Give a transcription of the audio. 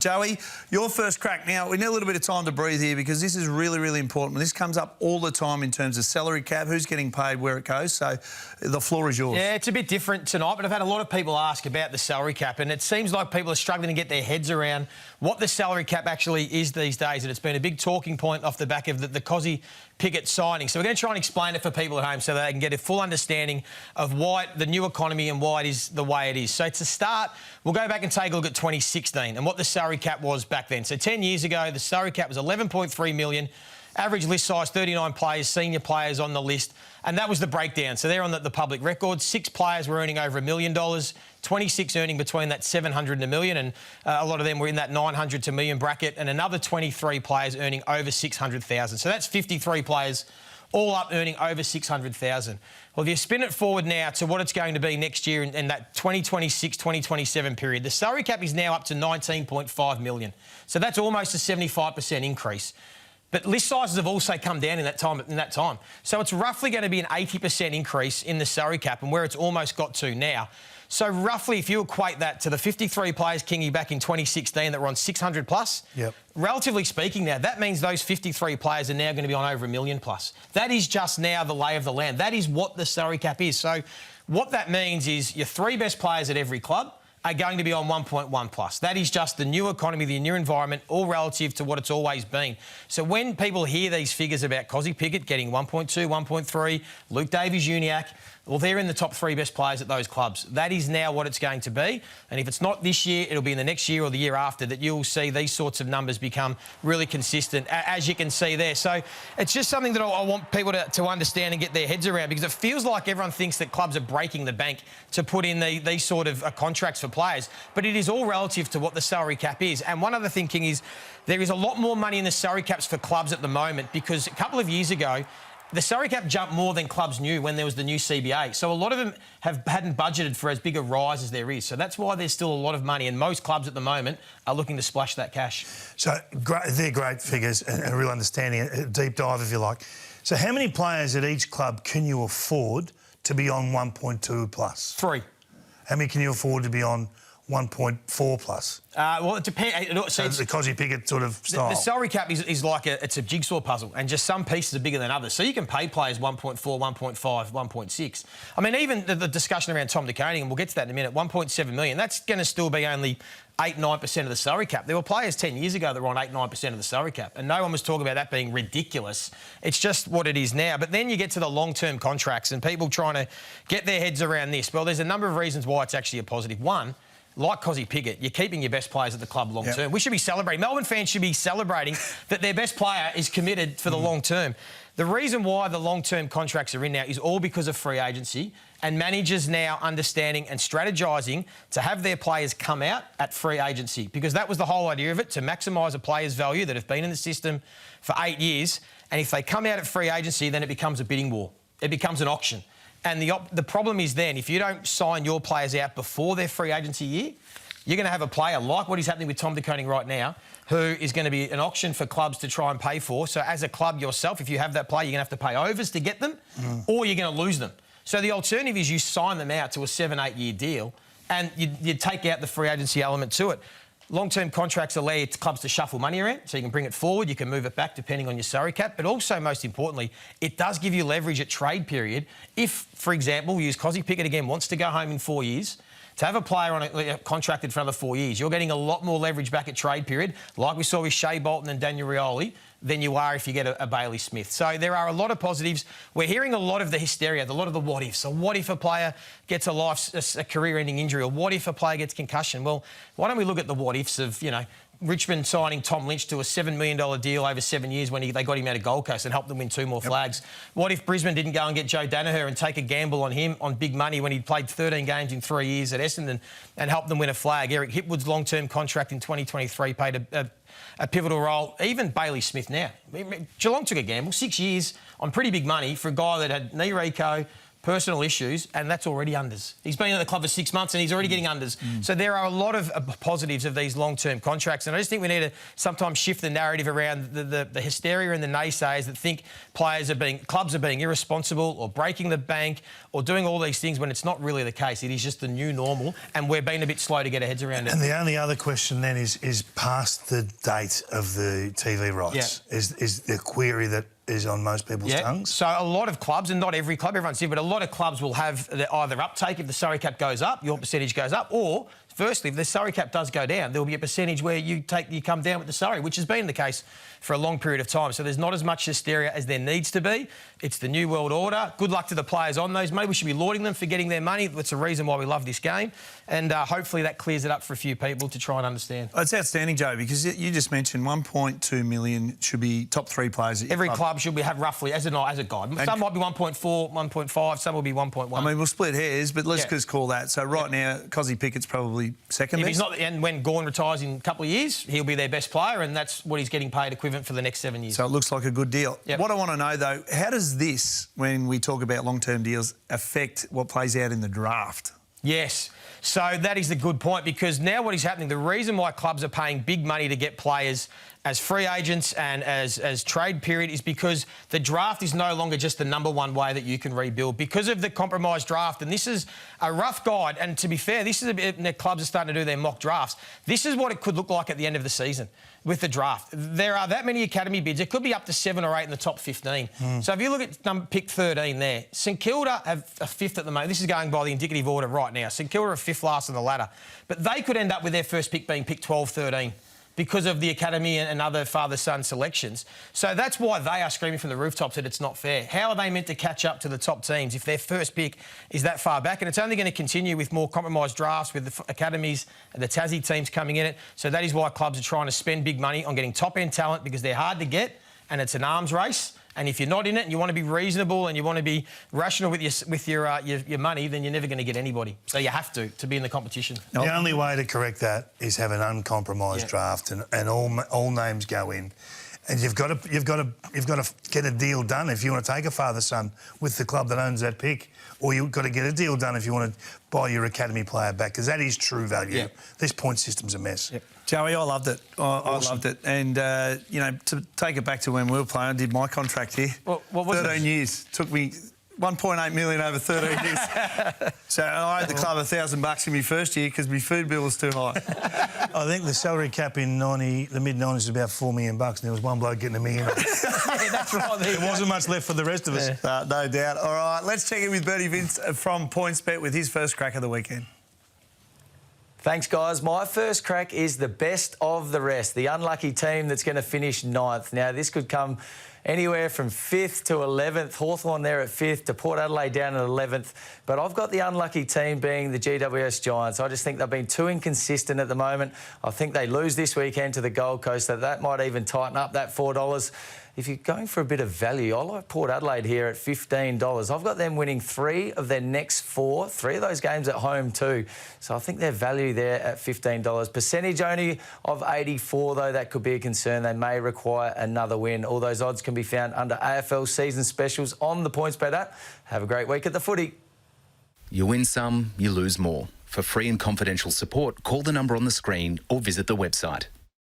Joey, your first crack. Now, we need a little bit of time to breathe here because this is really, really important. This comes up all the time in terms of salary cap, who's getting paid, where it goes. So the floor is yours. Yeah, it's a bit different tonight, but I've had a lot of people ask about the salary cap, and it seems like people are struggling to get their heads around what the salary cap actually is these days, and it's been a big talking point off the back of the Cozzy Pickett signing. So we're going to try and explain it for people at home so that they can get a full understanding of why the new economy and why it is the way it is. So to start, we'll go back and take a look at 2016 and what the salary cap was back then. So 10 years ago, the salary cap was 11.3 million. Average list size, 39 players, senior players on the list, and that was the breakdown. So they're on the public record. 6 players were earning over $1 million, 26 earning between that 700 and a million, and a lot of them were in that 900 to million bracket, and another 23 players earning over 600,000. So that's 53 players all up earning over 600,000. Well, if you spin it forward now to what it's going to be next year in that 2026-2027 period, the salary cap is now up to 19.5 million. So that's almost a 75% increase. But list sizes have also come down in that time. So it's roughly going to be an 80% increase in the salary cap and where it's almost got to now. So roughly, if you equate that to the 53 players, Kingy, back in 2016 that were on 600 plus, relatively speaking now, that means those 53 players are now going to be on over $1 million plus. That is just now the lay of the land. That is what the salary cap is. So what that means is your 3 best players at every club are going to be on 1.1 plus. That is just the new economy, the new environment, all relative to what it's always been. So when people hear these figures about Cozzy Pickett getting 1.2, 1.3, Luke Davies-Uniacke, well, they're in the top 3 best players at those clubs. That is now what it's going to be. And if it's not this year, it'll be in the next year or the year after that you'll see these sorts of numbers become really consistent, as you can see there. So it's just something that I want people to understand and get their heads around, because it feels like everyone thinks that clubs are breaking the bank to put in these sort of contracts for players. But it is all relative to what the salary cap is. And one other thing is there is a lot more money in the salary caps for clubs at the moment, because a couple of years ago, the salary cap jumped more than clubs knew when there was the new CBA. So a lot of them hadn't budgeted for as big a rise as there is. So that's why there's still a lot of money, and most clubs at the moment are looking to splash that cash. So they're great figures and a real understanding, a deep dive if you like. So how many players at each club can you afford to be on 1.2 plus? 3. How many can you afford to be on 1.4 plus? Well, it depends. So the Cozzy Pickett sort of style. The salary cap is like it's a jigsaw puzzle, and just some pieces are bigger than others. So you can pay players 1.4, 1.5, 1.6. I mean, even the discussion around Tom De Koning, and we'll get to that in a minute, 1.7 million, that's going to still be only 8-9% of the salary cap. There were players 10 years ago that were on 8-9% of the salary cap, and no one was talking about that being ridiculous. It's just what it is now. But then you get to the long-term contracts and people trying to get their heads around this. Well, there's a number of reasons why it's actually a positive. One, like Cozzy Pickett, you're keeping your best players at the club long term. We should be celebrating. Melbourne fans should be celebrating that their best player is committed for the long term. The reason why the long-term contracts are in now is all because of free agency and managers now understanding and strategising to have their players come out at free agency, because that was the whole idea of it, to maximise a player's value that have been in the system for 8 years. And if they come out at free agency, then it becomes a bidding war. It becomes an auction. And the problem is then, if you don't sign your players out before their free agency year, you're going to have a player like what is happening with Tom De Koning right now, who is going to be an auction for clubs to try and pay for. So as a club yourself, if you have that player, you're going to have to pay overs to get them, or you're going to lose them. So the alternative is you sign them out to a 7-8 year deal and you take out the free agency element to it. Long-term contracts allow clubs to shuffle money around, so you can bring it forward, you can move it back depending on your salary cap, but also, most importantly, it does give you leverage at trade period. If, for example, we use Cozzy Pickett again, wants to go home in 4 years, to have a player on a contracted for another 4 years, you're getting a lot more leverage back at trade period, like we saw with Shea Bolton and Daniel Rioli, than you are if you get a Bailey Smith. So there are a lot of positives. We're hearing a lot of the hysteria, a lot of the what ifs. So what if a player gets a career-ending injury, or what if a player gets concussion? Well, why don't we look at the what ifs of, you know, Richmond signing Tom Lynch to a $7 million deal over 7 years when they got him out of Gold Coast and helped them win 2 more flags? What if Brisbane didn't go and get Joe Danaher and take a gamble on him on big money when he'd played 13 games in 3 years at Essendon and helped them win a flag? Eric Hipwood's long-term contract in 2023 played a pivotal role. Even Bailey Smith now. Geelong took a gamble, 6 years on pretty big money for a guy that had knee reco, personal issues, and that's already unders. He's been at the club for 6 months and he's already getting unders. So there are a lot of positives of these long-term contracts, and I just think we need to sometimes shift the narrative around the hysteria and the naysayers that think clubs are being irresponsible or breaking the bank or doing all these things when it's not really the case. It is just the new normal, and we're being a bit slow to get our heads around it. And the only other question then is past the date of the TV rights. Yeah. Is the query that is on most people's tongues. So a lot of clubs, and not every club, everyone's different, but a lot of clubs will have either uptake if the salary cap goes up, your percentage goes up, or firstly, if the salary cap does go down, there will be a percentage where you come down with the salary, which has been the case for a long period of time. So there's not as much hysteria as there needs to be. It's the new world order. Good luck to the players on those. Maybe we should be lauding them for getting their money. That's the reason why we love this game. And hopefully that clears it up for a few people to try and understand. It's outstanding, Joe, because you just mentioned 1.2 million should be top 3 players at your Every club should have roughly, as a guide. Some might be 1.4, 1.5, some will be 1.1. I mean, we'll split hairs, but let's just call that. So right now, Cozzy Pickett's probably second. If he's not, and when Gawn retires in a couple of years, he'll be their best player, and that's what he's getting paid equivalent for the next 7 years. So it looks like a good deal. Yep. What I want to know, though, how does this, when we talk about long-term deals, affect what plays out in the draft? Yes. So that is the good point, because now what is happening, the reason why clubs are paying big money to get players as free agents and as trade period is because the draft is no longer just the number one way that you can rebuild because of the compromised draft. And this is a rough guide. And to be fair, this is a bit, the clubs are starting to do their mock drafts. This is what it could look like at the end of the season with the draft. There are that many academy bids. It could be up to 7 or 8 in the top 15. So if you look at pick 13 there, St Kilda have a 5th at the moment. This is going by the indicative order right now. St Kilda are 5th last on the ladder. But they could end up with their first pick being pick 12, 13. Because of the academy and other father-son selections. So that's why they are screaming from the rooftops that it's not fair. How are they meant to catch up to the top teams if their first pick is that far back? And it's only going to continue with more compromised drafts with the academies and the Tassie teams coming in it. So that is why clubs are trying to spend big money on getting top-end talent because they're hard to get and it's an arms race. And if you're not in it and you want to be reasonable and you want to be rational with your money, then you're never going to get anybody. So you have to be in the competition. The only way to correct that is have an uncompromised draft and all names go in. And you've got to get a deal done if you want to take a father-son with the club that owns that pick, or you've got to get a deal done if you want to buy your academy player back, because that is true value. Yep. This point system's a mess. Yep. Joey, I loved it. I loved it. And, you know, to take it back to when we were playing, I did my contract here. What was 13 years. Took me 1.8 million over 13 years. So I owed the club $1,000 in my first year because my food bill was too high. I think the salary cap in the mid-90s was about $4 million, and there was one bloke getting $1 million. Yeah, that's right. There wasn't much left for the rest of us. No doubt. All right, let's check in with Bertie Vince from PointsBet with his first crack of the weekend. Thanks, guys. My first crack is the best of the rest, the unlucky team that's going to finish 9th. Now, this could come anywhere from 5th to 11th. Hawthorn there at 5th to Port Adelaide down at 11th. But I've got the unlucky team being the GWS Giants. I just think they've been too inconsistent at the moment. I think they lose this weekend to the Gold Coast, so that might even tighten up that $4. If you're going for a bit of value, I like Port Adelaide here at $15. I've got them winning 3 of their next 4, 3 of those games at home too. So I think their value there at $15. Percentage only of 84, though, that could be a concern. They may require another win. All those odds can be found under AFL season specials on the PointsBet app. Have a great week at the footy. You win some, you lose more. For free and confidential support, call the number on the screen or visit the website.